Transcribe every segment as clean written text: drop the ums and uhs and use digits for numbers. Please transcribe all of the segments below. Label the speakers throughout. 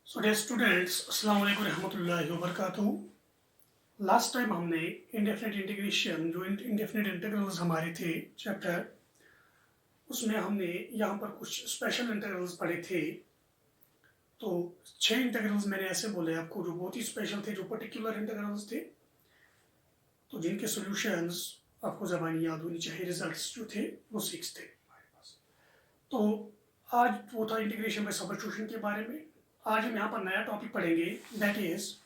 Speaker 1: So dear students, अस्सलाम वालेकुम रहमतुल्लाहि व बरकातहू। लास्ट टाइम हमने इंडेफिनिट इंटीग्रेशन जो इंडेफिनिट इंटीग्रल्स हमारे थे चैप्टर, उसमें हमने यहाँ पर कुछ स्पेशल इंटीग्रल्स पढ़े थे। तो 6 इंटीग्रल्स मैंने ऐसे बोले आपको जो बहुत ही स्पेशल थे, जो पर्टिकुलर इंटीग्रल्स थे, तो जिनके सॉल्यूशंस आपको ज़बानी याद होनी चाहिए, रिजल्ट्स जो थे वो 6 थे हमारे पास। तो आज वो था इंटीग्रेशन बाय सब्स्टिट्यूशन के बारे में। आज हम यहाँ पर नया टॉपिक पढ़ेंगे, that is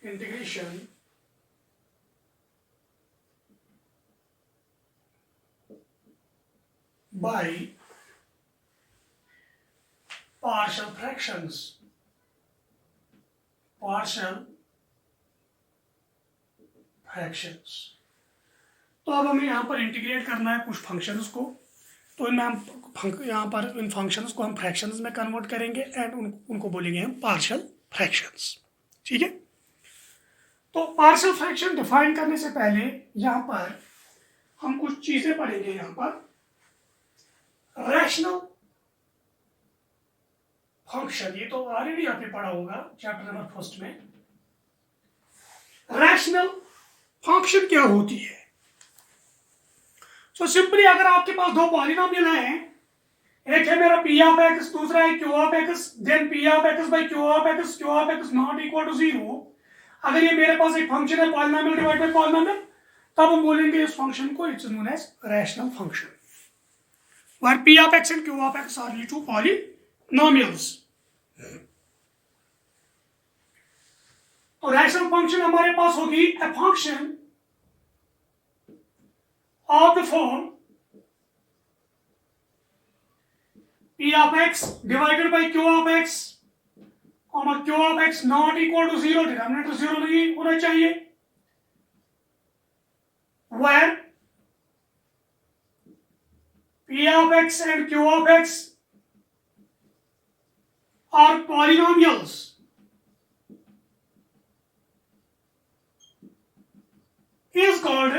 Speaker 1: integration by partial fractions. Partial fractions. तो अब हमें यहाँ पर इंटीग्रेट करना है कुछ फंक्शंस को। तो इनमें हम यहाँ पर इन फंक्शंस को हम फ्रैक्शंस में कन्वर्ट करेंगे एंड उनको बोलेंगे हम पार्शियल फ्रैक्शंस। ठीक है। तो पार्शियल फ्रैक्शन डिफाइन करने से पहले यहाँ पर हम कुछ चीजें पढ़ेंगे। यहाँ पर रैशनल फंक्शन, ये तो ऑलरेडी आपने पढ़ा होगा चैप्टर नंबर फर्स्ट में। रैशनल फंक्शन क्या होती है? सो सिंपली अगर आपके पास दो पॉलिनोमियल हैं, एक है मेरा पी ऑफ एक्स, दूसरा है q of x, then p of x by q of x not equal to 0। अगर ये मेरे पास एक फंक्शन है पॉलिनोमियल डिवाइड बाय पॉलिनोमियल, तब हम बोलेंगे इस फंक्शन को it's known as rational function, where p of x and q of x are two polynomials। तो रैशनल फंक्शन हमारे पास होगी a function of the form p of x divided by q of x, q of x not equal to 0, denominator 0 नहीं होना चाहिए, where p of x and q of x are polynomials is called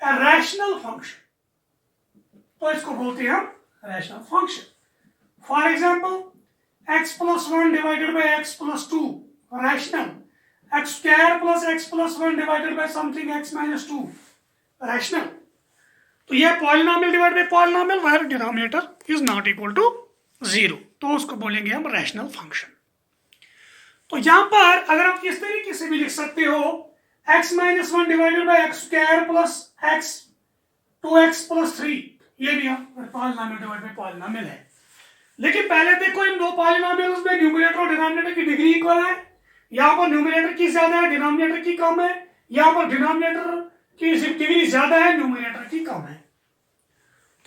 Speaker 1: a rational function। तो इसको बोलते हैं हम rational function. For example x plus 1 divided by x plus 2 rational, x square plus x plus 1 divided by something x minus 2 rational. तो यह polynomial divide by polynomial where denominator is not equal to 0, तो उसको बोलेंगे हम rational function. तो यहां पर अगर आप इस तरीके से भी लिख सकते हो, x minus 1 divided by x square plus x 2x plus 3, ये भी पॉलिनोमियल डिवाइड बाय पॉलिनोमियल है। लेकिन पहले देखो इन दो पॉलिनोमियल्स में न्यूमरेटर और डिनोमिनेटर की डिग्री इक्वल है। यहाँ पर न्यूमरेटर की ज्यादा है, डिनोमिनेटर की कम है। यहाँ पर डिनोमिनेटर की डिग्री ज्यादा है, न्यूमरेटर की कम है।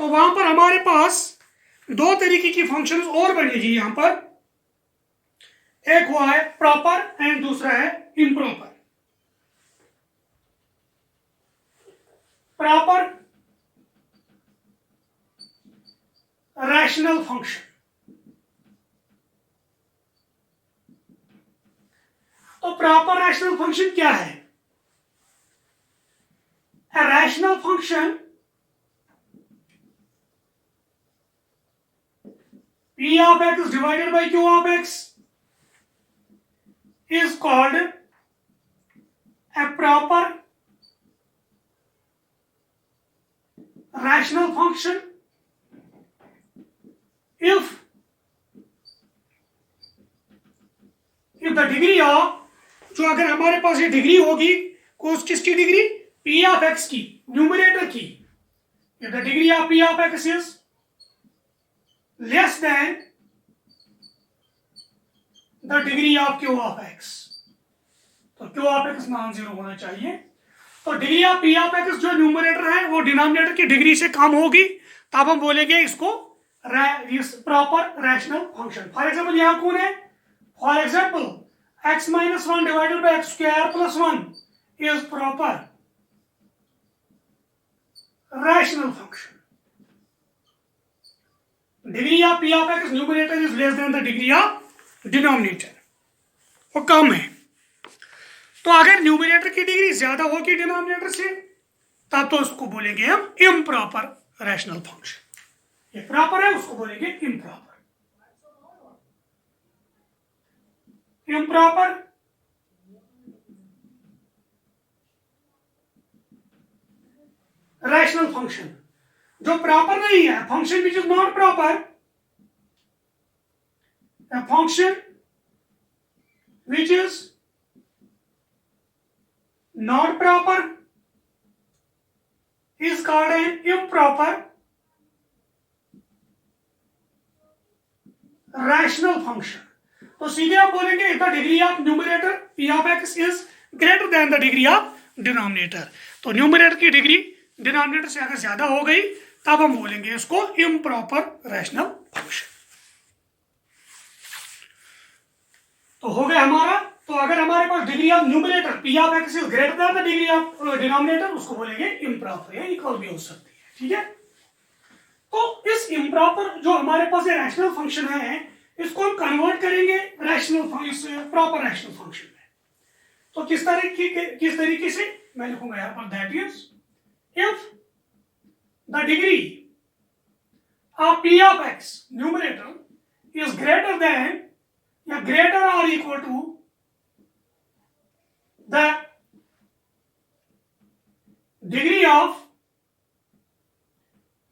Speaker 1: तो वहां पर हमारे पास दो तरीके की फंक्शंस और बनेगी। यहाँ पर एक हुआ है प्रॉपर एंड दूसरा है इम्प्रॉपर। Proper rational function. तो प्रॉपर रैशनल फंक्शन क्या है? A rational function p of x divided by q of x is called a proper rational function if the degree of, जो अगर हमारे पास ये डिग्री होगी, कोस किसकी डिग्री? p of x की, न्यूमरेटर की। if the degree of p of x is less than the degree of q of x, तो q of x non zero होना चाहिए। तो degree of p of x जो numerator है वो denominator की डिग्री से कम होगी, तब हम बोलेंगे इसको proper rational function. For example यहाँ कौन है? For example x minus 1 divided by x square plus 1 is proper rational function. Degree of p of x numerator is less than the degree of denominator, वो कम है। तो अगर numerator की degree ज्यादा होगी डिनोमिनेटर से, तब तो उसको बोलेंगे हम इम्प्रॉपर रैशनल फंक्शन। ये प्रॉपर है, उसको बोलेंगे इम्प्रॉपर। इम्प्रॉपर रैशनल फंक्शन जो प्रॉपर नहीं है, function which is not proper, a function which is not proper is called an improper rational function. तो सीधे आप बोलेंगे the degree of numerator p of x is greater than the degree of denominator। तो numerator की degree denominator से अगर ज्यादा हो गई तब हम बोलेंगे इसको इम्प्रॉपर रैशनल फंक्शन। तो हो गया हमारा। तो अगर हमारे पास degree of numerator p of x is greater than the degree of denominator, उसको बोलेंगे इम्प्रॉपर या इक्वल भी हो सकती है, ठीक है। तो इस इम्प्रॉपर जो हमारे पास ये रैशनल फंक्शन है, इसको हम कन्वर्ट करेंगे रैशनल प्रॉपर रैशनल फंक्शन में। तो किस तरीके से मैं लिखूंगा यहां पर, that is if the degree of p of x numerator is greater then या greater or equal to the degree of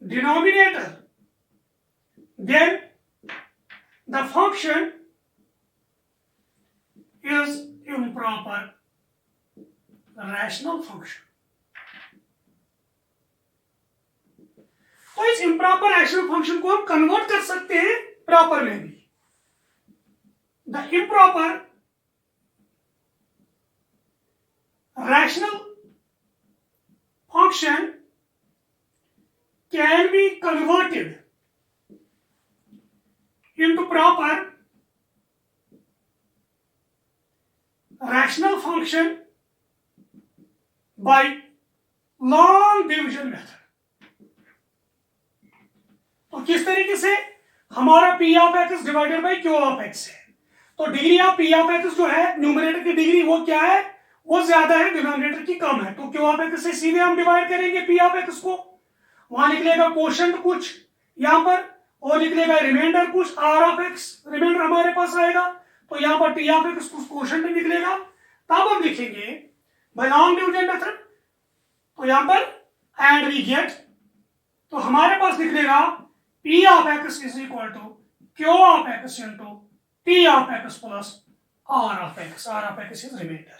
Speaker 1: denominator, then the function is improper rational function। तो इस improper rational function को हम convert कर सकते हैं proper में भी। The improper rational function can be converted into proper rational function by long division method। तो किस तरीके से, हमारा p of x divided by q of x है, तो degree of p of x जो है न्यूमरेटर की डिग्री वो क्या है, वो ज्यादा है, डिनोमिनेटर की कम है। तो q ऑफ x से सीधे हम डिवाइड करेंगे p ऑफ x को, वहां निकलेगा क्वोशंट कुछ यहां पर, और निकलेगा रिमाइंडर कुछ r ऑफ x, रिमाइंडर हमारे पास आएगा। तो यहां पर t ऑफ x कुछ क्वोशंट में निकलेगा, तब हम लिखेंगे बाय लॉन्ग डिवीजन मेथड। तो यहां पर एंड वी गेट, तो हमारे पास निकलेगा p of x is equal to q ऑफ x into p of x plus r of x, r of x is remainder।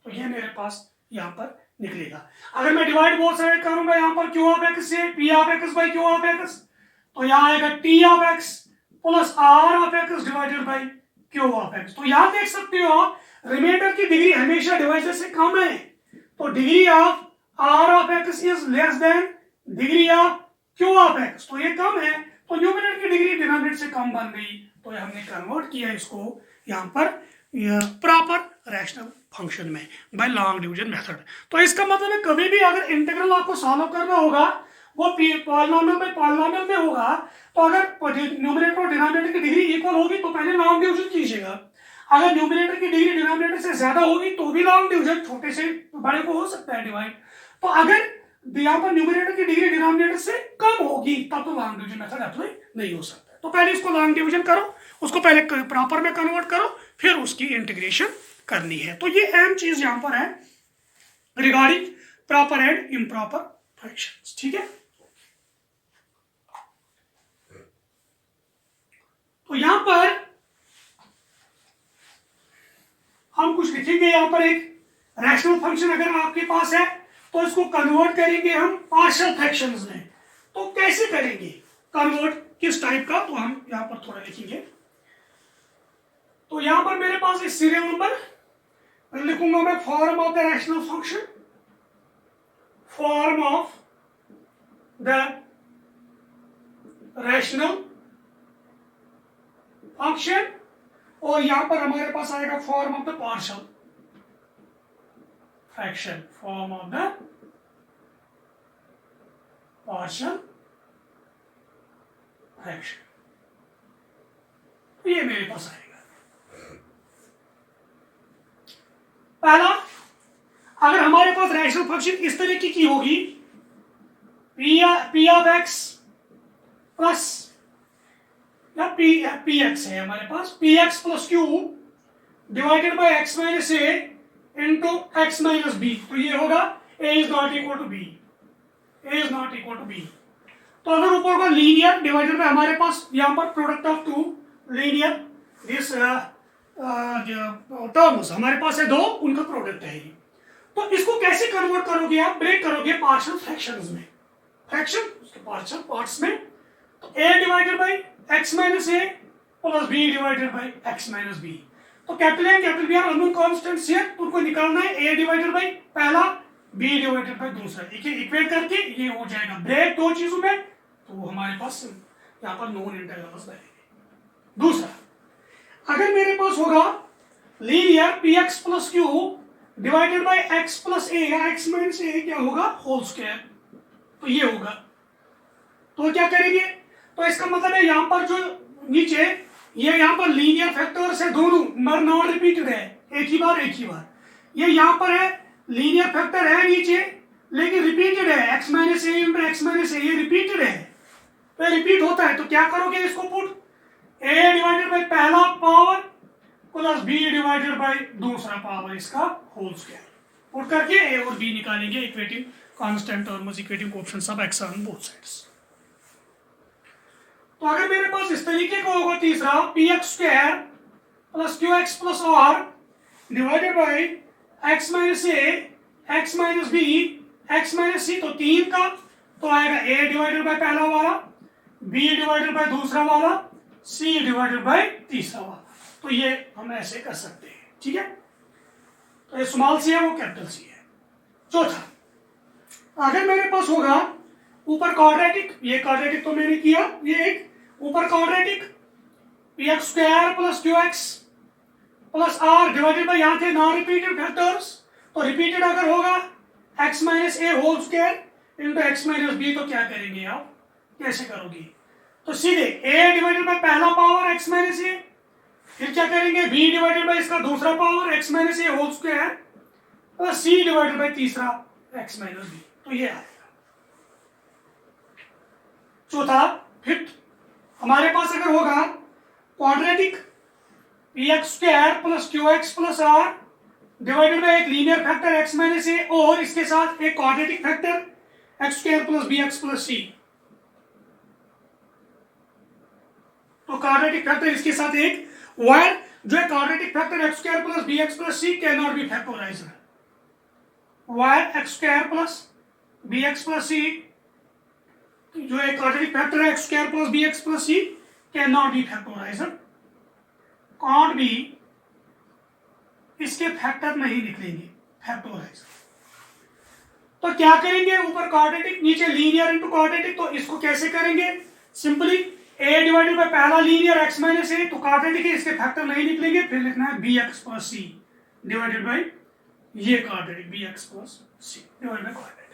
Speaker 1: तो ये मेरे पास यहां पर निकलेगा। अगर मैं डिवाइड बोथ साइड करूंगा यहां पर q of x से p of x by q of x, तो यहां आएगा t of x plus r of x divided bye q of x। तो यहां देख सकते हो आप, रिमाइंडर की डिग्री हमेशा डिवाइजर से कम है, तो degree of r of x is less than degree of q of x, तो ये कम है, तो न्यूमरेटर की डिग्री डिनोमिनेटर से कम बन गई। तो हमने कन्वर्ट किया इसको यहां पर प्रॉपर रैशनल फंक्शन में बाय लॉन्ग डिवीजन मेथड। तो इसका मतलब है कभी भी अगर इंटीग्रल आपको सॉल्व करना होगा वो पॉलिनोमियल में पॉलिनोमियल में होगा, तो अगर न्यूमरेटर और डिनोमिनेटर की डिग्री इक्वल होगी तो पहले लॉन्ग डिवीजन कीजिएगा। अगर न्यूमरेटर की डिग्री डिनोमिनेटर से ज्यादा होगी तो भी लॉन्ग डिवीजन, छोटे से बड़े को हो सकता है डिवाइड। तो अगर यहाँ पर न्यूमरेटर की डिग्री डिनोमिनेटर से कम होगी तब तो लॉन्ग डिवीजन मेथड अप्लाई नहीं हो सकता। तो पहले इसको लॉन्ग डिवीजन करो, उसको पहले प्रॉपर में कन्वर्ट करो, फिर उसकी इंटीग्रेशन करनी है। तो ये अहम चीज यहां पर है regarding proper and improper functions, ठीक है। तो यहां पर हम कुछ लिखेंगे, यहां पर एक रैशनल फंक्शन अगर आपके पास है तो इसको कन्वर्ट करेंगे हम पार्शियल फ्रैक्शंस में। तो कैसे करेंगे कन्वर्ट, किस टाइप का, तो हम यहां पर थोड़ा लिखेंगे। तो यहां पर मेरे पास एक सीरियल नंबर लिखूंगा मैं, form of the rational function, form of the rational function, और यहां पर हमारे पास आएगा form of the partial fraction, form of the partial fraction, ये मेरे पास आएगा। पहला, अगर हमारे पास रैशनल फंक्शन इस तरीके की होगी, पी ऑफ एक्स प्लस या पी एक्स है हमारे पास, P X plus Q divided by x minus A into x minus B, तो ये होगा A is not equal to B, A is not equal to B. तो अगर ऊपर का लीनियर डिवाइडेड बाय हमारे पास यहाँ पर product of two linear this terms हमारे पास है दो, उनका प्रोडक्ट है ये। तो इसको कैसे कन्वर्ट करोगे आप, ब्रेक करोगे पार्शियल फ्रैक्शंस में, फ्रैक्शन उसके पार्शियल पार्ट्स में। तो a divided by x minus A plus b divided by x minus B. तो capital A capital B are unknown constants है, तो उनको निकालना है, a डिवाइडेड बाय पहला, b डिवाइडेड बाय दूसरा, इक्वेट करके ये हो जाएगा ब्रेक दो चीजों में, तो हमारे पास यहाँ पर नॉन इंटीग्रल्स बनेंगे। दूसरा, अगर मेरे पास होगा linear P X plus Q divided by X plus A या एक्स माइनस ए, क्या होगा होल स्क्वायर, तो ये होगा। तो क्या करेंगे, तो इसका मतलब है यहाँ पर जो नीचे ये यहाँ पर लीनियर फैक्टर्स है दोनों, मगर नॉन रिपीटेड है, एक ही बार ये यहाँ पर है लीनियर फैक्टर है नीचे, लेकिन रिपीटेड है, x minus A into x minus ए, ये रिपीटेड है, तो रिपीट होता है। तो क्या करोगे इसको पुट, ए डिवाइडेड बाय पहला power plus B divided by दूसरा पावर, इसका होल स्क्वायर पुट करके ए और बी निकालेंगे, equating constant terms, equating coefficients of X on both sides. तो अगर मेरे पास इस तरीके का होगा तीसरा, P X square plus Q X plus R divided by X minus A X minus B X minus C, तो तीन का तो आएगा ए डिवाइडेड बाय पहला वाला, बी डिवाइडेड बाय दूसरा वाला, सी डिवाइडेड बाय तीसरा वाला। तो ये हम ऐसे कर सकते हैं, ठीक है। तो ये स्मॉल सी है, वो कैपिटल सी है। चौथा, अगर मेरे पास होगा ऊपर क्वाड्रेटिक, ये क्वाड्रेटिक तो मैंने किया, ये एक ऊपर quadratic P X square plus Q X plus R divided by यहाँ थे नॉन रिपीटेड फैक्टर्स, तो रिपीटेड अगर होगा X minus A whole square into x minus B, तो क्या करेंगे आप, कैसे करोगे, तो सीधे a डिवाइडेड बाय पहला पावर x माइनस ए, फिर क्या करेंगे b डिवाइडेड बाय इसका दूसरा power x minus A whole square plus c divided by तीसरा x माइनस बी, तो ये आएगा। चौथा, फिफ्थ, हमारे पास अगर होगा quadratic P X square plus Q X plus R divided by एक linear factor x minus A और इसके साथ एक quadratic factor X square plus B x plus सी, तो क्वाड्रेटिक फैक्टर इसके साथ एक वायर जो है quadratic factor X square plus B x plus C can not be factorized, where X square plus B x plus सी जो है quadratic factor है x square plus B x plus C can not be factorised, can't be, इसके factor नहीं निकलेंगे factorised. तो क्या करेंगे, ऊपर क्वाड्रेटिक नीचे लीनियर इनटू क्वाड्रेटिक, तो इसको कैसे करेंगे, सिंपली a डिवाइडेड बाय पहला लीनियर x माइनस ए, तो क्वाड्रेटिक है, इसके फैक्टर नहीं निकलेंगे, फिर लिखना है bx plus c divided by ये quadratic bx plus c divided by quadratic.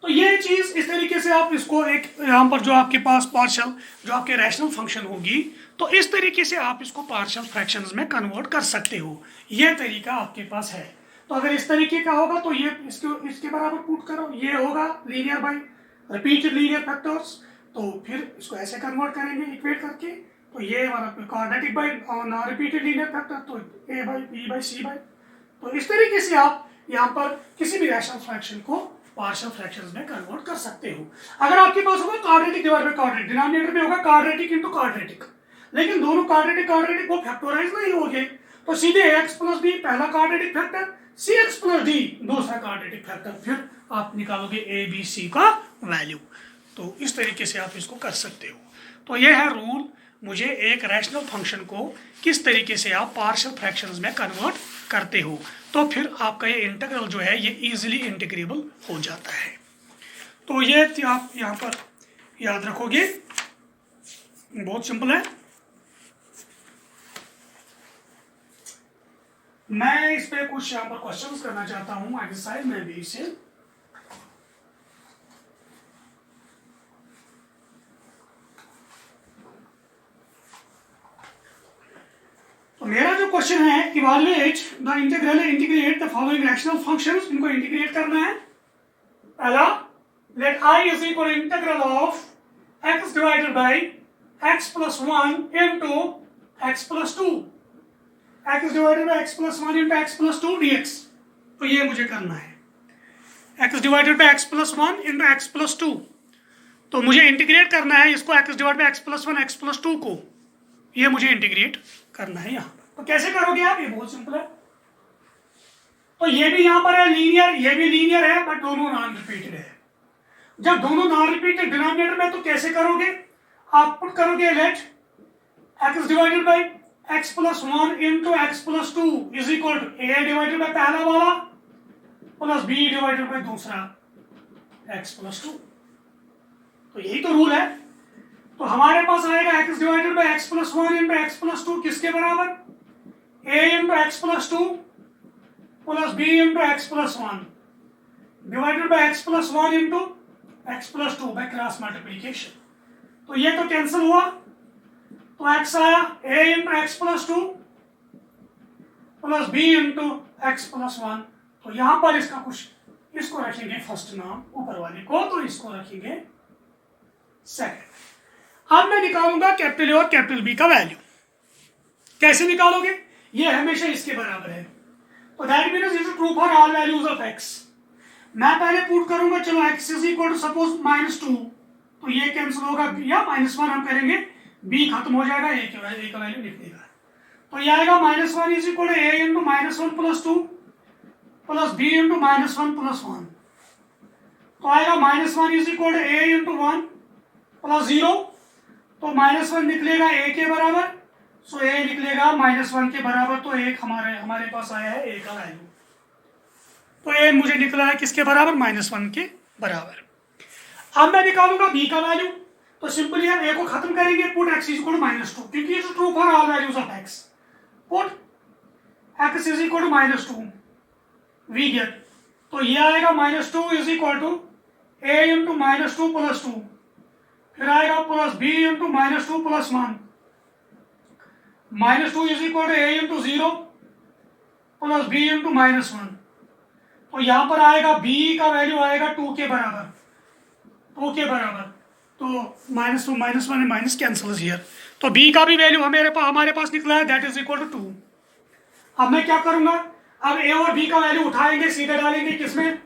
Speaker 1: तो ये चीज इस तरीके से आप इसको एक यहाँ पर जो आपके पास पार्शियल जो आपके रैशनल फंक्शन होगी, तो इस तरीके से आप इसको पार्शियल फ्रैक्शंस में कन्वर्ट कर सकते हो, ये तरीका आपके पास है। तो अगर इस तरीके का होगा तो ये इसके बराबर पुट करो, ये होगा linear by repeated linear factors, तो फिर इसको ऐसे कन्वर्ट करेंगे इक्वेट करके, तो ये हमारा quadratic by non repeated linear factor, तो a by b by c by, तो इस तरीके से आप यहाँ पर किसी भी रैशनल फ्रैक्शन को पार्शियल फ्रैक्शंस में कन्वर्ट कर सकते हो। अगर आपके पास होगा quadratic divide by quadratic, denominator में होगा क्वाड्रेटिक इनटू क्वाड्रेटिक, लेकिन दोनों क्वाड्रेटिक वो फैक्टराइज नहीं होंगे, तो सीधे x प्लस b पहला quadratic factor, cx plus d दूसरा क्वाड्रेटिक फैक्टर, फिर आप निकालोगे a b c का वैल्यू। तो इस तरीके से आप इसको कर सकते हो। तो यह है रूल, मुझे एक रैशनल फंक्शन को किस तरीके से आप पार्शियल फ्रैक्शंस में कन्वर्ट करते हो, तो फिर आपका ये इंटीग्रल जो है ये इजीली इंटीग्रेबल हो जाता है। तो ये आप यहाँ पर याद रखोगे, बहुत सिंपल है। मैं इस पे कुछ यहाँ पर क्वेश्चंस करना चाहता हूँ एक्सरसाइज में भी इसे, तो मेरा जो क्वेश्चन है, evaluate the integral, integrate the following rational functions, इनको इंटीग्रेट करना है। पहला, let i is equal integral of x divided by x plus 1 into x plus 2, x divided by x plus 1 into x plus 2 dx। तो ये मुझे करना है, x divided by x plus 1 into x plus 2। तो मुझे integrate करना है इसको x divide by x plus 1 x plus 2 को, ये मुझे इंटीग्रेट करना है यहाँ। तो कैसे करोगे आप? ये बहुत सिंपल है। तो ये भी यहाँ पर है लीनियर, ये भी लीनियर है, बट दोनों नॉन रिपीटेड है। जब दोनों नॉन रिपीटेड डिनोमिनेटर में, तो कैसे करोगे? आप पुट करोगे let x divided by x plus 1 into x plus 2 is equal to a divided by पहला वाला प्लस b डिवाइडेड बाय दूसरा x प्लस 2। तो यही तो रूल है। तो हमारे पास आएगा x divided by x plus 1 into x plus 2 किसके बराबर? a into x plus 2 plus b into x plus 1 divided by x plus 1 into x plus 2 by cross multiplication. तो ये तो कैंसिल हुआ, तो x आया a into x plus 2 plus b into x plus 1। तो यहां पर इसका कुछ, इसको रखेंगे फर्स्ट नाम ऊपर वाले को, तो इसको रखेंगे सेकंड। अब मैं निकालूंगा कैपिटल ए और कैपिटल बी का वैल्यू। कैसे निकालोगे? ये हमेशा इसके बराबर है, तो that means it is true for all values of x। मैं पहले पुट करूंगा, चलो x is equal to suppose -2, तो ये कैंसिल होगा, या -1 हम करेंगे, b खत्म हो जाएगा, a का वैल्यू लिख देगा। तो ये आएगा -1 is equal to a into -1 plus 2 plus b into -1 plus 1। तो आएगा -1 is equal to a into 1 plus 0, तो -1 निकलेगा a के बराबर, सो a निकलेगा -1 के बराबर। तो एक हमारे पास आया है a का वैल्यू। तो a मुझे निकला है किसके बराबर? -1 के बराबर। अब मैं निकालूंगा b का वैल्यू, तो सिंपली हम a को खत्म करेंगे, put x is equal to -2, क्योंकि it is true for all values of x। Put x is equal to -2, we get, तो ये आएगा -2 is equal to a into -2 plus 2, फिर आएगा plus b into -2 plus 1, -2 is equal to a into 0 plus b into -1। तो यहाँ पर आएगा b का वैल्यू आएगा 2 के बराबर, 2 के बराबर। तो -2 -1 एंड माइनस कैंसिल हियर, तो b का भी वैल्यू हमारे पास निकला है, दैट इज इक्वल टू 2। अब मैं क्या करूंगा? अब a और b का वैल्यू उठाएंगे, सीधे डालेंगे किसमें?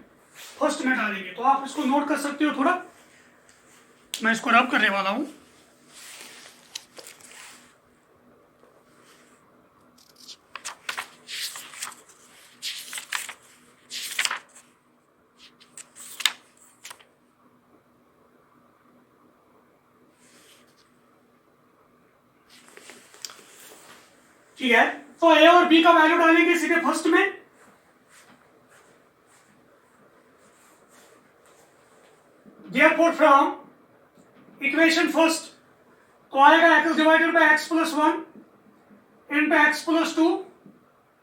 Speaker 1: फर्स्ट में डालेंगे। तो आप इसको नोट कर सकते हो थोड़ा, मैं इसको रब करने वाला हूं। ठीक है, तो a और b का वैल्यू डालेंगे सीधे फर्स्ट में। Therefore from इक्वेशन फर्स्ट, तो आएगा x divided by x plus 1 into x plus 2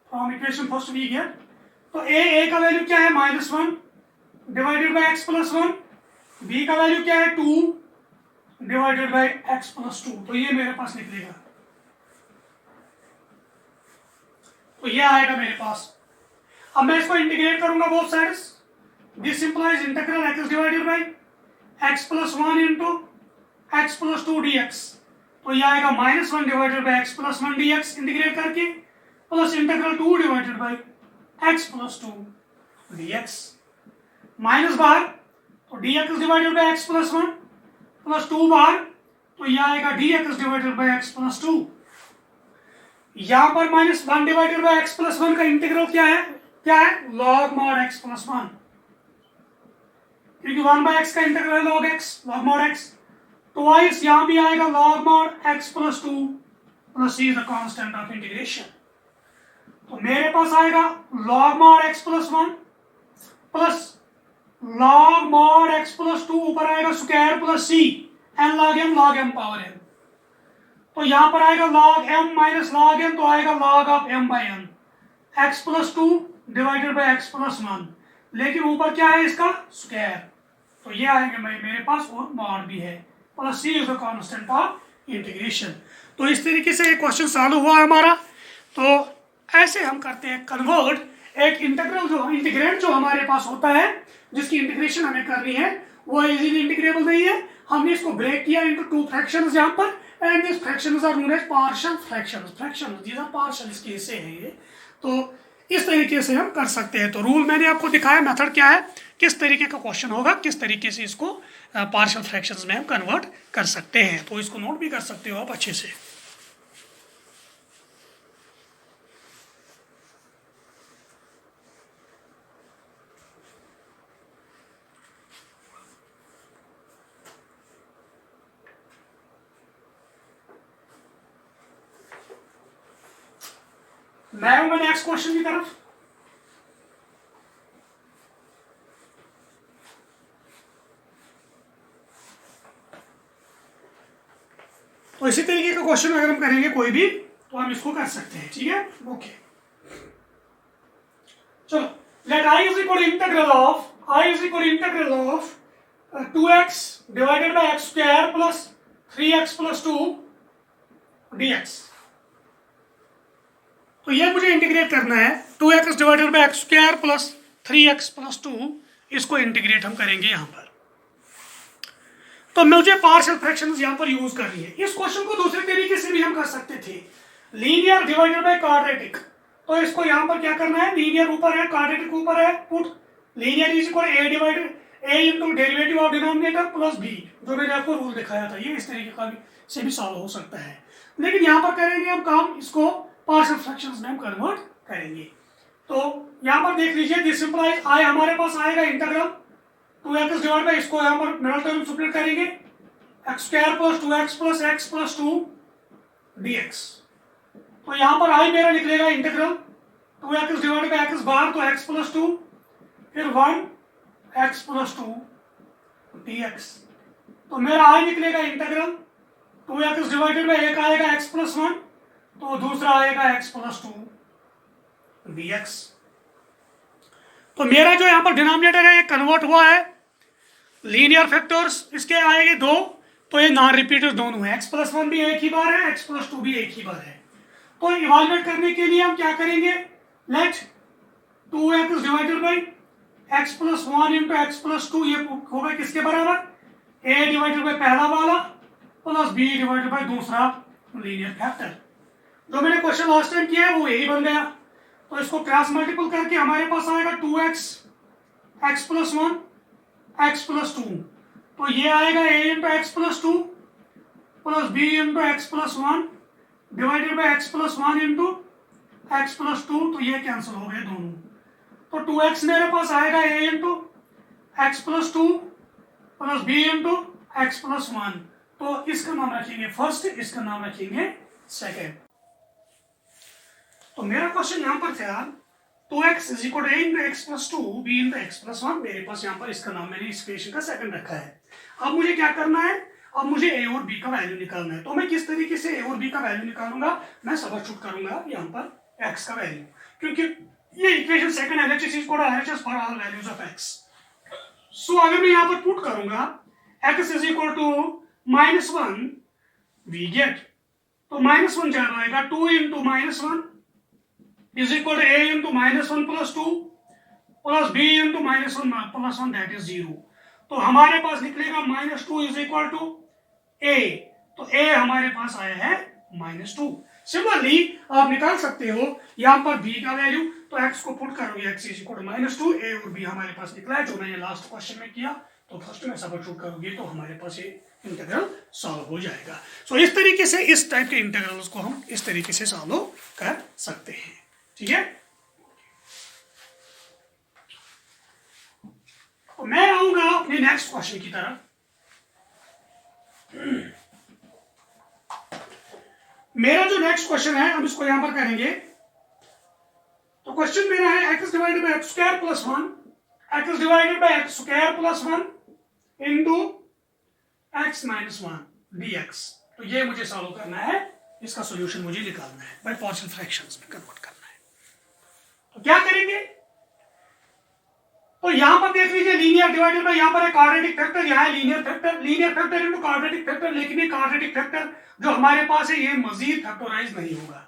Speaker 1: from equation first we get. तो a का वैल्यू क्या है? -1 divided by x plus 1, b का वैल्यू क्या है? 2 डिवाइडेड बाय x प्लस 2। तो ये मेरे पास निकलेगा, तो ये आएगा मेरे पास। अब मैं इसको इंटीग्रेट करूंगा both sides. This implies integral x divided by x plus 1 into x plus 2 dx। तो ये आएगा -1 divided by x plus 1 dx integrate करके, plus integral 2 divided by x plus 2 dx। Minus बाहर, तो dx divided by x plus 1 plus 2 बाहर, तो ये आएगा dx divided by x plus 2। यहां पर -1 डिवाइडेड बाय x प्लस 1 का इंटीग्रल क्या है? log mod x प्लस 1, क्योंकि 1 बाय x का इंटीग्रल है log x, log mod x। तो वाइस यहां भी आएगा log mod x plus 2 plus c is the constant of integration. तो मेरे पास आएगा log mod x plus 1 plus log mod x plus 2, ऊपर आएगा square plus c n log m power n। तो यहां पर आएगा log m minus log n, तो आएगा log of m by n, x plus 2 divided by x plus 1, लेकिन ऊपर क्या है इसका? स्क्वायर। तो ये आएगा मेरे पास, और मॉड भी है, plus c is the constant of integration. तो इस तरीके से एक क्वेश्चन सॉल्व हुआ है हमारा। तो ऐसे हम करते हैं कन्वर्ट एक इंटीग्रल जो इंटीग्रेंड जो हमारे पास होता है जिसकी इंटीग्रेशन हमें करनी है वो इजीली इंटीग्रेबल नहीं है। हमने इसको ब्रेक किया इनटू टू फ्रैक्शंस यहाँ पर, and this fractions are known as partial fractions. Fractions these are partial, इसके हिस्से हैं ये। तो इस तरीके से हम कर सकते हैं। तो रूल मैंने आपको दिखाया, मेथड क्या है, किस तरीके का क्वेश्चन होगा, किस तरीके से इसको पार्शियल फ्रैक्शंस में हम कन्वर्ट कर सकते हैं। तो इसको नोट भी कर सकते हो आप अच्छे से। मैं हूं नेक्स्ट क्वेश्चन की तरफ। तो इसी तरीके का क्वेश्चन अगर हम करेंगे कोई भी तो हम इसको कर सकते हैं, ठीक है। ओके चलो, let i is equal integral of 2x divided by x square plus 3x plus 2 dx। तो ये मुझे इंटीग्रेट करना है 2x divided by x square plus 3x plus 2, इसको इंटीग्रेट हम करेंगे यहाँ पर। तो मुझे पार्शियल फ्रैक्शंस यहाँ पर यूज करनी है। इस क्वेश्चन को दूसरे तरीके से भी हम कर सकते थे, लीनियर डिवाइडेड बाय क्वाड्रेटिक। तो इसको यहाँ पर क्या करना है, लीनियर ऊपर है क्वाड्रेटिक ऊपर है, put linear is equal a divided a into derivative of denominator plus b, जो मैंने आपको रूल दिखाया था। ये इस तरीके का से भी सॉल्व हो सकता है, लेकिन यहाँ पर करेंगे हम काम, इसको पार्शियल फ्रैक्शंस में हम कन्वर्ट करेंगे। तो यहाँ पर देख लीजिए, दिस सिंपलाइज i हमारे पास आएगा इंटीग्रल 2x डिवाइड बाय, इसको यहाँ पर मिडल टर्म सब्ट्रैक्ट करेंगे, x square plus 2x plus x plus 2 dx। तो यहाँ पर i मेरा निकलेगा integral 2x divide by x बार, तो x प्लस 2 फिर 1 x प्लस 2 dx। तो मेरा i निकलेगा इंटीग्रल 2x डिवाइडेड बाय एक आएगा x प्लस 1, तो दूसरा आएगा x प्लस 2 dx। तो मेरा जो यहाँ पर डिनोमिनेटर है ये कन्वर्ट हुआ है, लीनियर फैक्टर्स इसके आएंगे 2, तो ये नॉन रिपीटर्स दोनों है, x प्लस 1 भी एक ही बार है, x प्लस 2 भी एक ही बार है। तो इवाल्युएट करने के लिए हम क्या करेंगे, let 2x divided by x plus 1 into x plus 2, ये होगा किसके बराबर, a डिवाइडेड बाई पहला वाला प्लस b डिवाइडेड बाई दूसरा लीनियर फैक्टर। जो मैंने क्वेश्चन लास्ट टाइम किया है वो यही बन गया। तो इसको क्रॉस मल्टीपल करके हमारे पास आएगा 2x x plus 1 x plus 2, तो ये आएगा a into x plus 2 plus b into x plus 1 divided by x plus 1 into x plus 2, तो ये कैंसिल हो गए दोनों। तो 2x मेरे पास आएगा a into x plus 2 plus b into x plus 1, तो इसका नाम रखेंगे फर्स्ट, इसका नाम रखेंगे सेकेंड। तो मेरा क्वेश्चन यहाँ पर था 2x is equal to a into x plus 2 b into x plus 1, मेरे पास यहाँ पर इसका नाम मैंने इस इक्वेशन का सेकंड रखा है। अब मुझे क्या करना है, अब मुझे a और b का वैल्यू निकालना है। तो मैं किस तरीके से a और b का वैल्यू निकालूंगा, मैं सबस्टिट्यूट करूंगा यहाँ पर x का वैल्यू, क्योंकि ये equation second LHS is equal to RHS for all values of x। So अगर मैं यहाँ पर पुट करूंगा x is equal to -1, we get, तो -1 जा आएगा 2 into -1 is equal to a into -1 plus 2 plus b into -1 plus 1, that is 0। तो हमारे पास निकलेगा -2 is equal to a, तो a हमारे पास आया है -2। सिमिलरली आप निकाल सकते हो यहाँ पर b का वैल्यू, तो x को पुट करोगे x is equal to -2, a और b हमारे पास निकला है जो मैंने लास्ट क्वेश्चन में किया। तो फर्स्ट में सबस्टिट्यूट करोगे तो हमारे पास ये इंटीग्रल सॉल्व हो जाएगा। सो इस तरीके से इस टाइप के इंटीग्रल्स को हम इस तरीके से सॉल्व कर सकते हैं, ठीक है। तो मैं आऊंगा अपने नेक्स्ट क्वेश्चन की तरफ। मेरा जो नेक्स्ट क्वेश्चन है हम इसको यहां पर करेंगे। तो क्वेश्चन मेरा है x divided by x square plus 1, x divided by x square plus 1 into x minus 1 dx। तो ये मुझे सॉल्व करना है, इसका सॉल्यूशन मुझे निकालना है, बाय पार्शियल फ्रैक्शंस में कन्वर्ट करना है। तो क्या करेंगे, तो यहां पर देख लीजिए लीनियर डिवाइडेड बाय, यहां पर है क्वाड्रेटिक फैक्टर, यहां है linear factor into quadratic factor, लेकिन ये क्वाड्रेटिक फैक्टर जो हमारे पास है ये मजीद फैक्टराइज नहीं होगा।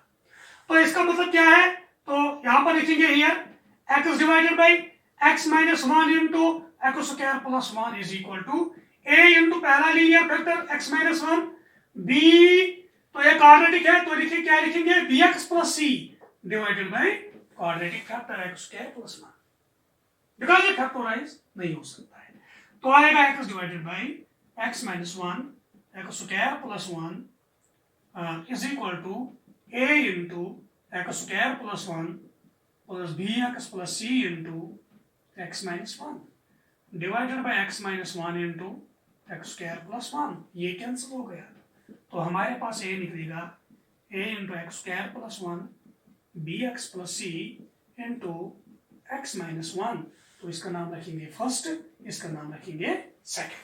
Speaker 1: तो इसका मतलब क्या है, तो यहां पर लिखेंगे here x divided by x minus 1 into x square plus 1 is equal to a into पहला linear factor x minus 1 b, तो ये क्वाड्रेटिक है तो लिखिए क्या लिखेंगे bx plus c divided by quadratic factor x square plus 1, because ये factorise नहीं हो सकता है। तो आएगा x divided by x minus 1 x square plus 1 is equal to a into x square plus 1 plus B x plus c into x minus 1 divided by x minus 1 into x square plus 1। ये cancel हो गया तो हमारे पास a निकलेगा a into x square plus 1 b x plus c into x minus 1। तो इसका नाम रखेंगे फर्स्ट, इसका नाम रखेंगे सेकेंड।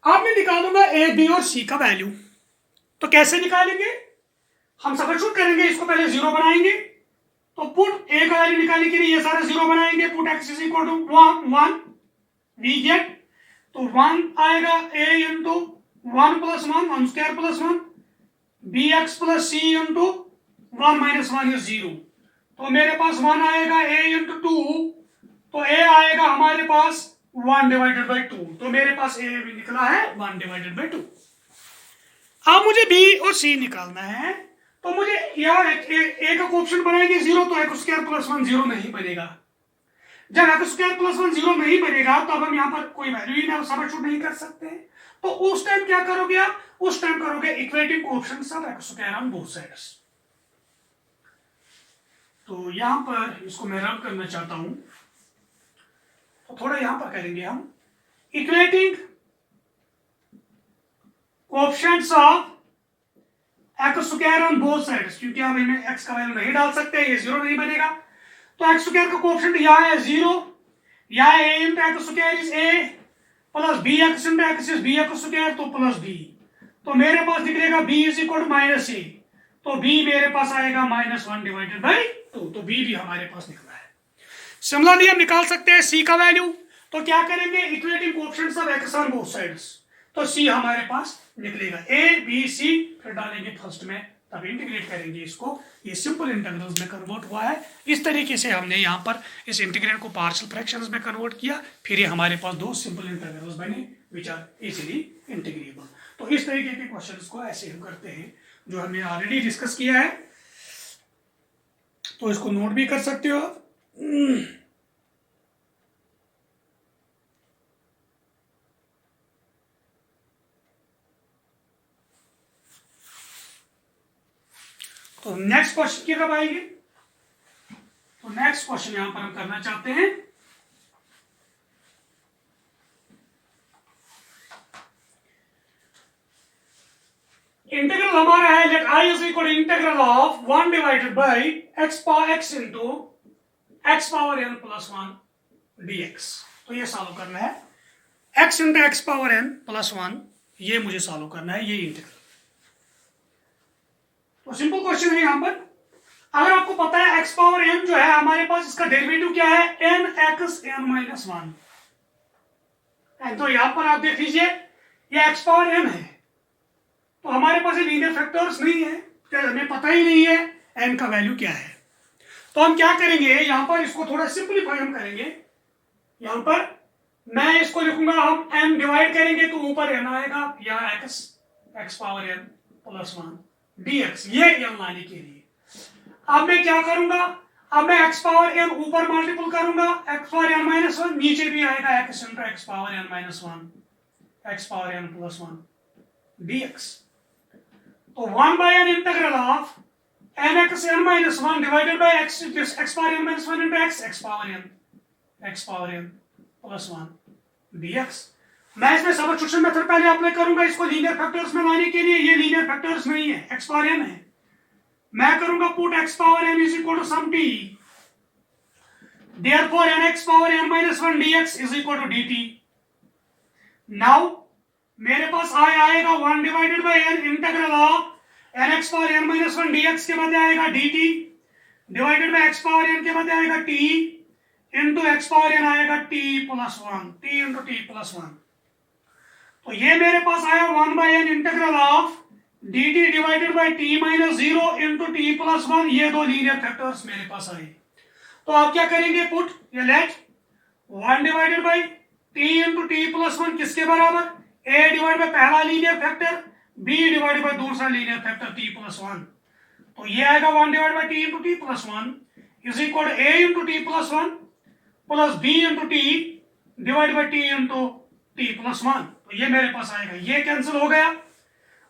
Speaker 1: अब मैं निकालूंगा ए बी और सी का वैल्यू। तो कैसे निकालेंगे, हम सब्स्टिट्यूट करेंगे, इसको पहले जीरो बनाएंगे। तो पुट ए का वैल्यू निकालने के लिए ये सारे जीरो बनाएंगे। Put x is equal to 1 we get, तो 1 आएगा a into 1 plus 1 square plus 1 b x plus c into 1 minus 1 is 0। तो मेरे पास 1 आएगा a इंटू 2, तो a आएगा हमारे पास 1 डिवाइडेड बाई 2। तो मेरे पास a भी निकला है 1 डिवाइडेड बाई 2। अब मुझे b और c निकालना है। तो मुझे यहाँ a का कोएफिशिएंट बनाएंगे 0, तो एक्स स्क्वायर प्लस 1 0 नहीं बनेगा। जब एक्स स्क्वायर प्लस 1 0 नहीं बनेगा तो अब हम यहाँ पर कोई वैल्यू ही ना सब्स्टिट्यूट नहीं कर सकते। तो उस टाइम क्या करोगे आप, उस टाइम करोगे equating coefficients of X square on both sides. तो यहां पर इसको मैं रब करना चाहता हूं, तो थोड़ा यहां पर करेंगे हम equating coefficients of X square on both sides, क्योंकि हम इनमें एक्स का वैल्यू नहीं डाल सकते, ये 0 नहीं बनेगा। तो एक्स स्क्वायर का कोएफिशिएंट यहाँ है 0, यहाँ a into x square is a plus B x into x is b x square, तो प्लस b। तो मेरे पास निकलेगा b is equal to minus a, तो b मेरे पास आएगा माइनस 1 डिवाइडेड बाई 2, तो b भी हमारे पास निकला है। सिमिलरली हम निकाल सकते हैं c का वैल्यू। तो क्या करेंगे, equating coefficients of X on both sides, तो c हमारे पास निकलेगा a b c, फिर डालेंगे फर्स्ट में, तब इंटीग्रेट करेंगे इसको। ये सिंपल इंटीग्रल्स में कन्वर्ट हुआ है। इस तरीके से हमने यहाँ पर इस इंटीग्रल को पार्शियल फ्रैक्शंस में कन्वर्ट किया, फिर ये हमारे पास दो सिंपल इंटीग्रल्स बने विच आर इजीली इंटीग्रेबल। तो इस तरीके के क्वेश्चंस को ऐसे हम करते हैं जो हमने ऑलरेडी डिस्कस किया है, तो इसको नोट भी कर सकते हो। तो नेक्स्ट क्वेश्चन की तरफ आएंगे। तो नेक्स्ट क्वेश्चन यहां पर हम करना चाहते हैं, इंटीग्रल हमारा है let i is equal integral of 1 divided by x power x into x power n plus 1 dx। तो ये सॉल्व करना है, x into x power n plus 1, ये मुझे सॉल्व करना है, ये इंटीग्रल। तो सिंपल क्वेश्चन है यहां पर, अगर आपको पता है x पावर n जो है हमारे पास, इसका डेरिवेटिव क्या है n x n माइनस 1। तो यहां पर आप देख लीजिए ये x पावर n है, तो हमारे पास ये लीनियर फैक्टर्स नहीं है, तो हमें पता ही नहीं है n का वैल्यू क्या है। तो हम क्या करेंगे, यहां पर इसको थोड़ा सिंपलीफाई हम करेंगे। यहां पर मैं इसको लिखूंगा, हम n डिवाइड करेंगे तो ऊपर n आएगा, यहाँ x power n plus 1 dx, ये n लाने के लिए। अब मैं क्या करूंगा, अब मैं x पावर n ऊपर मल्टीपल करूंगा, x पावर n माइनस 1, नीचे भी आएगा x into x power n minus 1 x power n plus 1 dx। तो 1 by n integral of n x n minus 1 divided by x power n minus 1 into x power n plus 1 dx। मैं इसमें substitution method पहले apply करूंगा इसको linear factors में लाने के लिए। ये लीनियर फैक्टर्स नहीं है, x पावर n है। मैं करूंगा put x power n is equal to some t, therefore nx power n minus 1 dx is equal to dt। Now मेरे पास आएगा 1 divided by n integral of nx power n minus 1 dx के बाद आएगा dt divided by x power n के बाद आएगा t into x power n आएगा t plus 1, t into t plus 1। तो ये मेरे पास आया 1 by n integral of dt divided by t minus 0 into t plus 1, ये दो लीनियर फैक्टर्स मेरे पास आए। तो आप क्या करेंगे, पुट या let 1 divided by t into t plus 1 किसके बराबर, a डिवाइड बाई पहला linear factor, b divided by दूसरा लीनियर फैक्टर t प्लस 1। तो ये आएगा 1 divide by t into t plus 1 is equal a into t plus 1 plus b into t divide by t into t plus 1। तो ये मेरे पास आएगा, ये कैंसिल हो गया।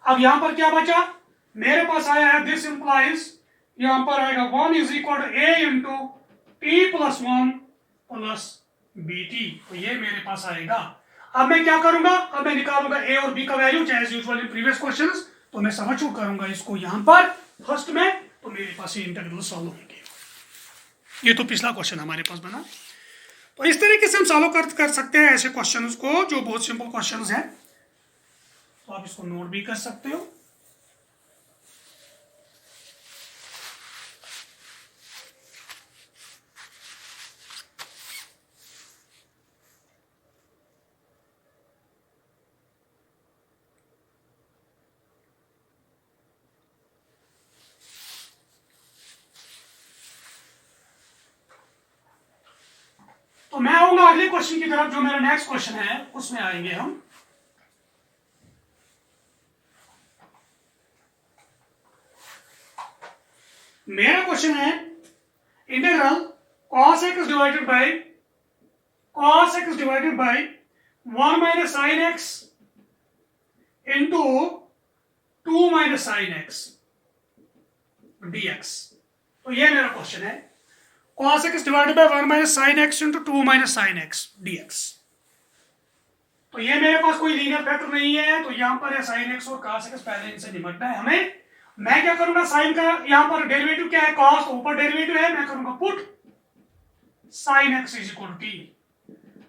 Speaker 1: अब यहां पर क्या बचा, मेरे पास आया है दिस इंप्लाइज, यहां पर आएगा 1 is equal to a into t plus 1 plus bt। तो ये मेरे पास आएगा। अब मैं क्या करूंगा, अब मैं निकालूंगा a और b का value as usual in previous questions. तो मैं सब्स्टिट्यूट करूंगा इसको यहां पर फर्स्ट में, तो मेरे पास ये इंटीग्रल सॉल्व होंगे। ये तो पिछला क्वेश्चन हमारे पास बना। तो इस तरीके से हम सॉल्व कर सकते हैं ऐसे क्वेश्चंस को जो बहुत सिंपल क्वेश्चंस हैं। तो आप इसको नोट भी कर सकते हो। तो मैं आऊंगा अगले क्वेश्चन की तरफ, जो मेरा नेक्स्ट क्वेश्चन है उसमें आएंगे हम। मेरा क्वेश्चन है integral cos x divided by 1 minus sine x into 2 minus sine x dx। तो ये मेरा क्वेश्चन है, cos x divided by 1 minus sine x into 2 minus sine x dx। तो ये मेरे पास कोई लीनियर फैक्टर नहीं है, तो यहां पर है साइन एक्स और cos x, पहले इनसे निपटना है हमें। मैं क्या करूंगा, साइन का यहां पर डेरिवेटिव क्या है, cos, ऊपर डेरिवेटिव है, मैं करूंगा put sine x is equal to t,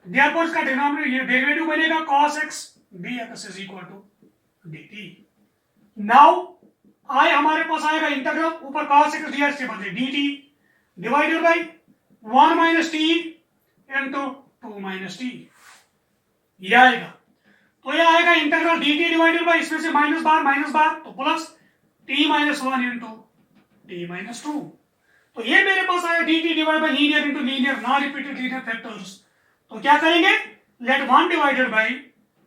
Speaker 1: therefore इसका डिनोमिनेटर ये डेरिवेटिव बनेगा cos x dx is equal to dt। Now I हमारे पास आएगा इंटीग्रल, ऊपर cos x dx के बदले dt divided by 1 minus T into 2 minus T, ये आएगा। तो ये आएगा इंटीग्रल dt डिवाइडेड बाई, इसमें से माइनस बार तो plus t minus 1 into t minus 2। तो ये मेरे पास आया dt divide by linear into linear, non repeated linear factors. तो क्या करेंगे, let 1 divided by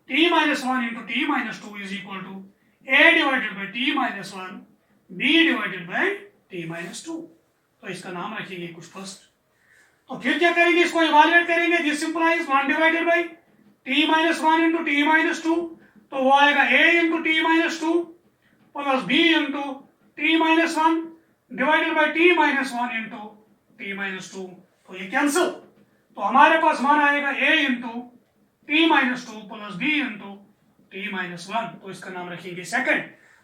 Speaker 1: t minus 1 into t minus 2 is equal to a divided by t minus 1 b divided by t minus 2। तो इसका नाम रखेंगे कुछ first. तो फिर क्या करेंगे, इसको इवैल्यूएट करेंगे, this implies 1 divided by t minus 1 into t minus 2, तो वो आएगा a into t minus 2 plus b into t minus 1 divided by t minus 1 into t minus 2। तो ये कैंसिल, तो हमारे पास मान आएगा a into t minus 2 plus b into t minus 1। तो इसका नाम रखेंगे सेकंड।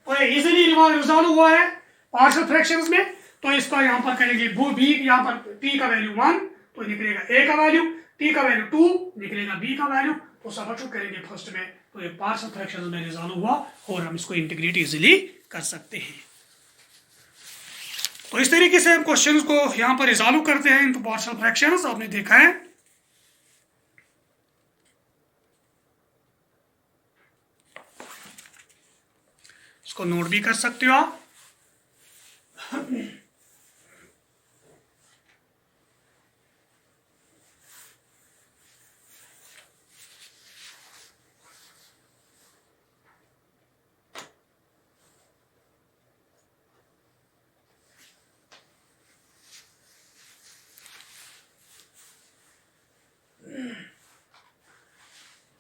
Speaker 1: तो ये इजीली रिजॉल्व हुआ है पार्शियल फ्रैक्शंस में। तो इसका यहाँ पर करेंगे b, यहाँ पर t का वैल्यू 1 तो निकलेगा a का वैल्यू, t का वैल्यू 2 निकलेगा b का वैल्यू। तो सब्स्टिट्यूट करेंगे फर्स्ट में, तो ये पार्शियल फ्रैक्शंस में रिजॉल्व हुआ और हम इसको इंटीग्रेट इजीली कर सकते हैं। तो इस तरीके से हम क्वेश्चंस को यहाँ पर रिजॉल्व करते हैं इनटू पार्शियल फ्रैक्शंस, आपने देखा है। इसको नोट भी कर सकते हो आप।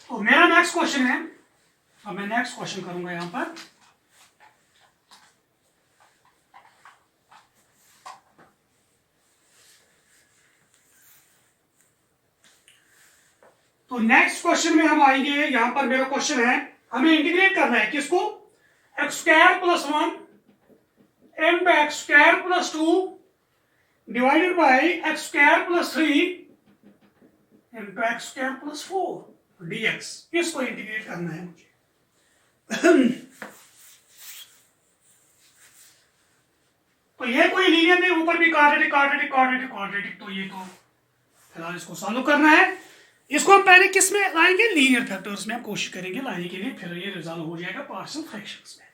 Speaker 1: तो मेरा नेक्स्ट क्वेश्चन है, अब मैं नेक्स्ट क्वेश्चन करूंगा यहां पर। तो नेक्स्ट क्वेश्चन में हम आएंगे, यहां पर मेरा क्वेश्चन है, हमें इंटीग्रेट करना है किसको, x square plus 1 into x square plus 2 divided by x square plus 3 into x square plus 4 dx। इसको इंटीग्रेट करना है मुझे। तो ये कोई लीनियर नहीं, ऊपर भी क्वाड्रेटिक, तो ये तो फिलहाल इसको सॉल्व करना है। इसको हम पहले किस में लाएंगे, लीनियर फैक्टर्स में हम कोशिश करेंगे लाने के लिए, फिर ये रिजॉल्व हो जाएगा पार्शियल फ्रैक्शंस में।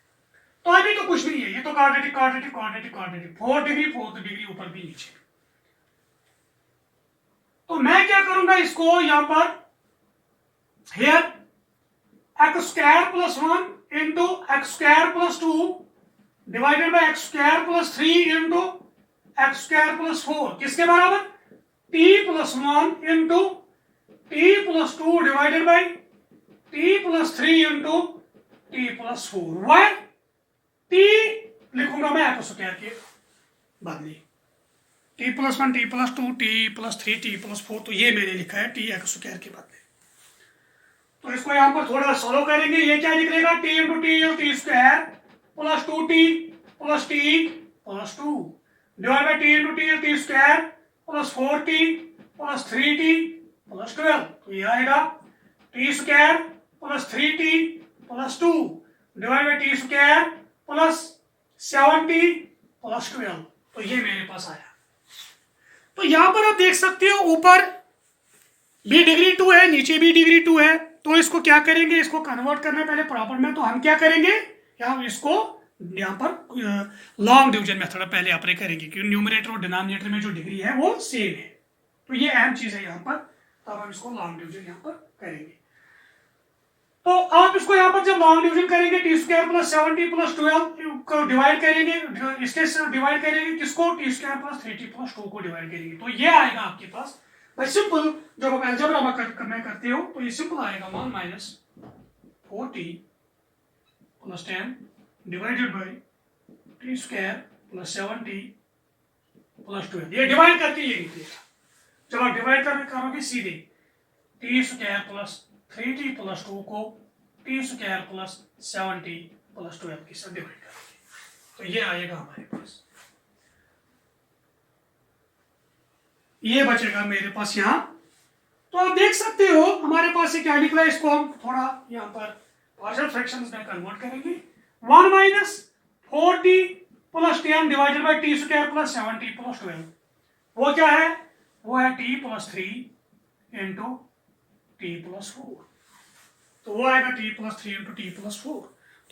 Speaker 1: तो अभी तो कुछ नहीं है, ये तो quadratic quadratic quadratic quadratic, 4 degree 4 degree ऊपर भी नीचे। तो मैं क्या करूंगा इसको यहां पर, here x square plus 1 into x square plus 2 divided by x square plus 3 into x square plus 4 किसके बराबर, t plus 1 into t plus 2 divided by t plus 3 into t plus 4। वाई t लिखूंगा मैं एक्स स्क्वायर के बदले, t plus 1 t plus 2 t plus 3 t plus 4, तो ये मैंने लिखा है t एक्स स्क्वायर के बदले। तो इसको यहाँ पर थोड़ा सॉल्व करेंगे, ये क्या निकलेगा, t into T square plus 2t plus t plus 2 divide by t into T square plus 4t plus 3t plus 12। तो ये आएगा t square plus 3t plus 2 divide by t square plus 7t plus 12। तो ये मेरे पास आया। तो यहां पर आप देख सकते हो ऊपर b डिग्री 2 है, नीचे भी डिग्री 2 है। तो इसको क्या करेंगे, इसको कन्वर्ट करना है पहले प्रॉपर में। तो हम क्या करेंगे, यहाँ इसको यहाँ पर लॉन्ग डिवीजन मेथड पहले अप्लाई करेंगे, क्योंकि न्यूमरेटर और डिनोमिनेटर में जो डिग्री है वो सेम है। तो ये अहम चीज है यहाँ पर। तब हम इसको लॉन्ग डिवीजन यहाँ पर करेंगे। तो आप इसको यहाँ पर जब लॉन्ग डिवीजन करेंगे, T square plus 7t plus 12 को डिवाइड करेंगे, इसके डिवाइड करेंगे किसको, T square plus 3t plus 2 को डिवाइड करेंगे। तो ये आएगा आपके पास सिंपल। जब आप अलजेब्रा में करते हो तो ये सिंपल आएगा 1 minus 4t plus 10 divided by T square plus 7t plus 12। ये डिवाइड करके ये निकलेगा। जब आप डिवाइड करोगे सीधे T square plus 3t plus 2 को T square plus 7t plus 12 के साथ डिवाइड करोगे, तो ये आएगा हमारे पास। ये बचेगा मेरे पास यहाँ। तो आप देख सकते हो हमारे पास ये क्या निकला। इसको हम थोड़ा यहाँ पर पार्शियल फ्रैक्शंस में कन्वर्ट करेंगे। 1 minus 4t plus 10 divided by T square plus 7t plus 12, वो क्या है, वो है t plus 3 into t plus 4। तो वो आएगा t plus 3 into t plus 4।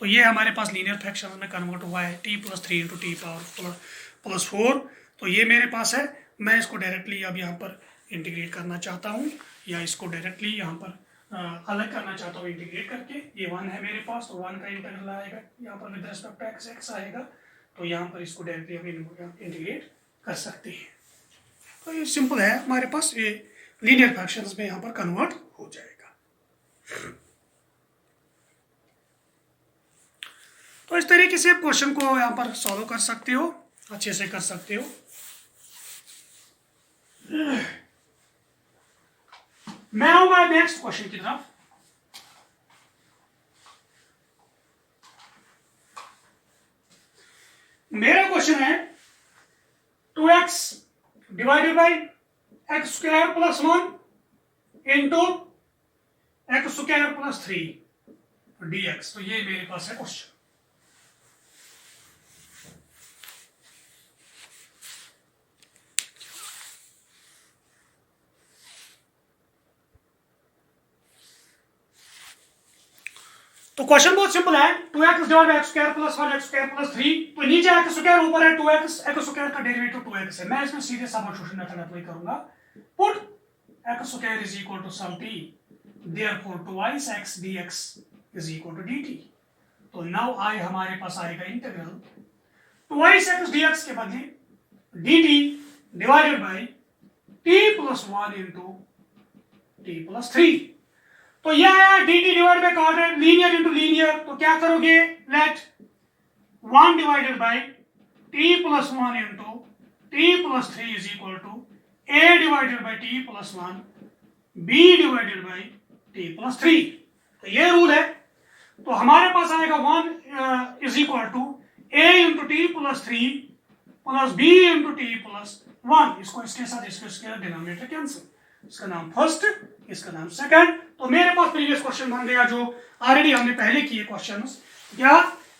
Speaker 1: तो ये हमारे पास लीनियर फ्रैक्शन में कन्वर्ट हुआ है t plus 3 into T power plus 4। तो ये मेरे पास है। मैं इसको डायरेक्टली अब यहाँ पर इंटीग्रेट करना चाहता हूँ, या इसको डायरेक्टली यहाँ पर अलग करना चाहता हूँ इंटीग्रेट करके। ये 1 है मेरे पास, तो 1 का इंटीग्रल आएगा यहाँ पर विद रिस्पेक्ट टू x आएगा। तो यहाँ पर इसको डायरेक्टली हम इंटीग्रेट कर सकते हैं। तो ये सिंपल है हमारे पास, ये लीनियर फ्रैक्शंस में यहाँ पर कन्वर्ट हो जाएगा। तो इस तरीके से क्वेश्चन को यहाँ पर सॉल्व कर सकते हो, अच्छे से कर सकते हो। मैं आऊंगा नेक्स्ट क्वेश्चन की तरफ। मेरा क्वेश्चन है 2x divided by x square plus 1 into x square plus 3 dx। तो ये मेरे पास है क्वेश्चन। तो क्वेश्चन बहुत सिंपल है। 2x divide by x square plus 1 x square plus 3। तो नीचे एक्स स्क्वायर, ऊपर है 2x, एक्स स्क्वायर का डेरिवेटिव 2x है। मैं इसमें सीधे सबस्टिट्यूशन मेथड अप्लाई करूंगा। Put x square is equal to some t, therefore 2x dx is equal to dt। तो नाउ आई हमारे पास आएगा इंटीग्रल 2x dx के बदले dt divided by t plus 1 into t plus 3। तो यह है dt divide by quadrant, linear into linear. तो क्या करोगे, let 1 divided by t plus 1 into t plus 3 is equal to a divided by t plus 1 b divided by t plus 3। तो ये rule है। तो हमारे पास आएगा 1 is equal to a into t plus 3 plus b into t plus 1। इसको इसके साथ डिनोमिनेटर कैंसिल, इसका नाम फर्स्ट, इसका नाम सेकंड। तो मेरे पास प्रीवियस क्वेश्चन बन गया जो ऑलरेडी हमने पहले किए क्वेश्चंस। क्या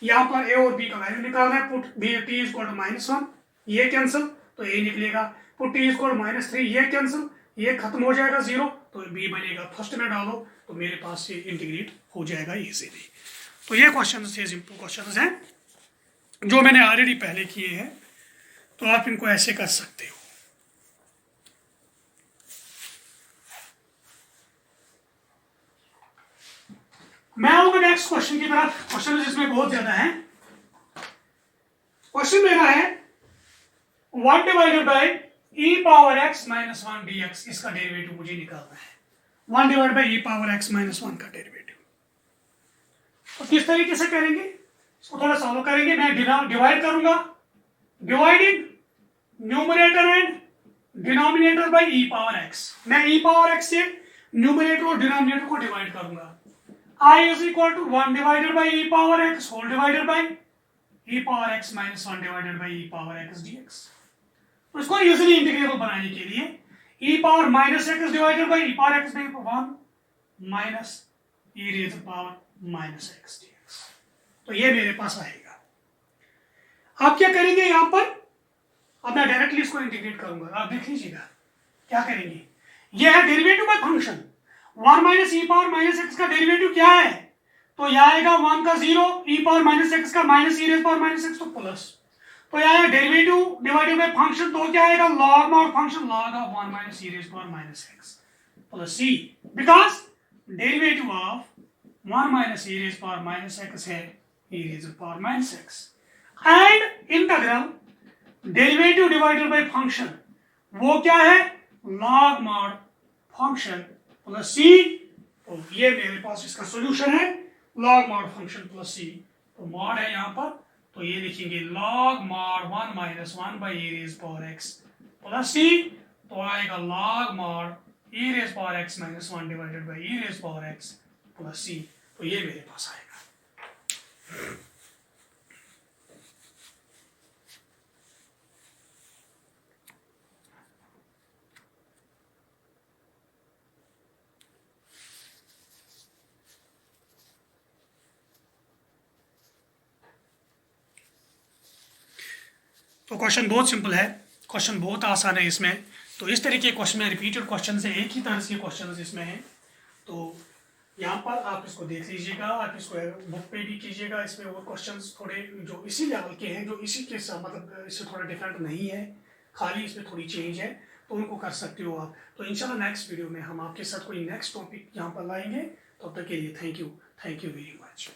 Speaker 1: यहाँ पर ए और बी का वैल्यू निकालना है। Put b t is equal to -1, ये कैंसिल, तो ए निकलेगा। Put t is equal to -3, ये कैंसिल, ये खत्म हो जाएगा 0, तो बी बनेगा फर्स्ट में डालो, तो मेरे पास ये इंटीग्रेट हो जाएगा इजीली। तो ये क्वेश्चन थे, सिंपल क्वेश्चन हैं। जो मैंने ऑलरेडी पहले किए हैं, तो आप इनको ऐसे कर सकते हो। मैं आऊंगा नेक्स्ट क्वेश्चन की तरफ। क्वेश्चन इसमें बहुत ज्यादा है। क्वेश्चन मेरा है 1 divided by e power x minus 1 dx, इसका डेरिवेटिव मुझे निकालना है। 1 divide by e power x minus 1 का डेरिवेटिव। तो किस तरीके से करेंगे, इसको थोड़ा सॉल्व करेंगे। मैं डिवाइड करूंगा, dividing numerator and denominator by e power x। मैं e पावर x से न्यूमरेटर और डिनोमिनेटर को डिवाइड करूंगा। I is equal to 1 divided by e power x whole divided by e power x minus 1 divided by e power x dx। तो इसको easily integrable बनाने के लिए e power minus x divided by e power x by 1 minus e raise power minus x dx। तो ये मेरे पास आएगा। आप क्या करेंगे यहां पर, अब मैं डायरेक्टली इसको इंटीग्रेट करूंगा। आप देख लीजिएगा क्या करेंगे। ये है डेरिवेटिव बाय फंक्शन। 1 माइनस ई पावर माइनस एक्स का डेरिवेटिव क्या है, तो यह आएगा 1 का 0, ई पावर माइनस एक्स का minus E raise power minus x, तो प्लस। तो यह है डेरिवेटिव डिवाइडेड बाय फंक्शन, तो क्या आएगा log mod function log of 1 minus E raise power minus X plus C, because derivative of 1 minus E raise power minus X है E raise power minus X. And integral derivative divided by function वो क्या है, log mod function plus सी। तो ये मेरे पास इसका solution है, लॉग मॉड फंक्शन प्लस सी। तो मॉड है यहाँ पर, तो ये लिखेंगे log mod 1 minus 1 by e raise power x plus सी। तो आएगा log mod e raise power x minus 1 divided by e raise power x plus सी। तो ये मेरे पास आएगा। तो क्वेश्चन बहुत सिंपल है, क्वेश्चन बहुत आसान है इसमें। तो इस तरीके के क्वेश्चन में रिपीटेड क्वेश्चन है, एक ही तरह से क्वेश्चन इसमें हैं। तो यहाँ पर आप इसको देख लीजिएगा, आप इसको बुक पे भी कीजिएगा। इसमें वो क्वेश्चंस थोड़े जो इसी लेवल के हैं, जो इसी के साथ मतलब इससे थोड़ा डिफरेंट नहीं है, खाली इसमें थोड़ी चेंज है, तो उनको कर सकते हो आप। तो इंशाल्लाह नेक्स्ट वीडियो में हम आपके साथ कोई नेक्स्ट टॉपिक यहाँ पर लाएंगे। तब तक के लिए थैंक यू वेरी मच।